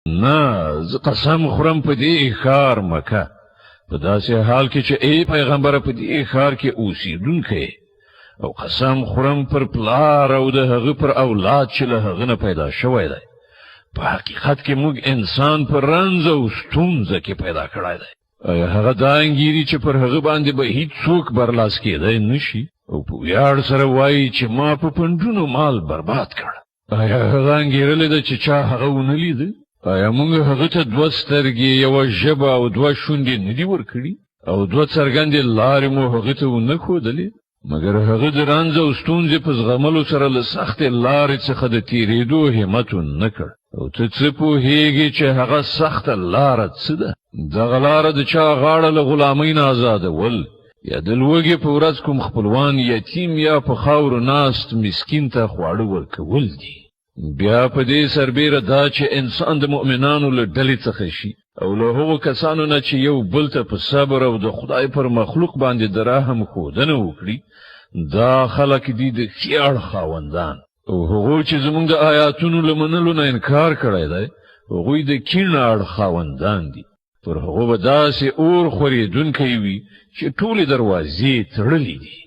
نه زه قسم خورم په دې ښار مکه په داسې حال کې چې ای پیغمبر په دې ښار کې اوسېدونکی او قسم خورم پر پلار او د هغه پر اولاد چې له هغه نه پیدا شوی دی په حقیقت کې موږ انسان پر رنځ او ستونزه کې پیدا کړی دی آیا هغه دا انګیري چې پر هغه باندې به هیڅوک برلاس کېدی نشي او په ویاړ سره وایي چې ما په پنډونو مال برباد کړ آیا هغه انګیرلی ده چې چا هغه ونه لیده آیا موږ هغه ته دوه سترګې یوه ژبه او دوه شونډې نه دي ورکړي او دوه څرګندې لارې مو هغه ته ونه ښودلې مګر هغه د رنځ او ستونزې په زغملو سره له سختې لارې څخه د تېرېدو همت ونه کړ او ته څه پوهېږې چې هغه سخته لاره څه ده دغه لاره د چا غاړه له غلامۍ نه ازادول یا د لوږې په ورځ کوم خپلوان یتیم یا په خاورو ناست مسکین ته خواړه ورکول دي بیا په دې سربیره دا چې انسان د مؤمنانو له ډلې څخه شي او له هغو کسانو نه چې یو بل ته په صبر او د خدای پر مخلوق باندې د رحم ښودنه وکړي دا خلک دي د خیال خاوندان او هغو چې زمونږ د آیاتونو له منلو نه انکار کړی دی هغوی د کیڼ اړخ خاوندان دي پر هغو به داسې اور خورېدونکی وي چې ټولې دروازې تړلې دي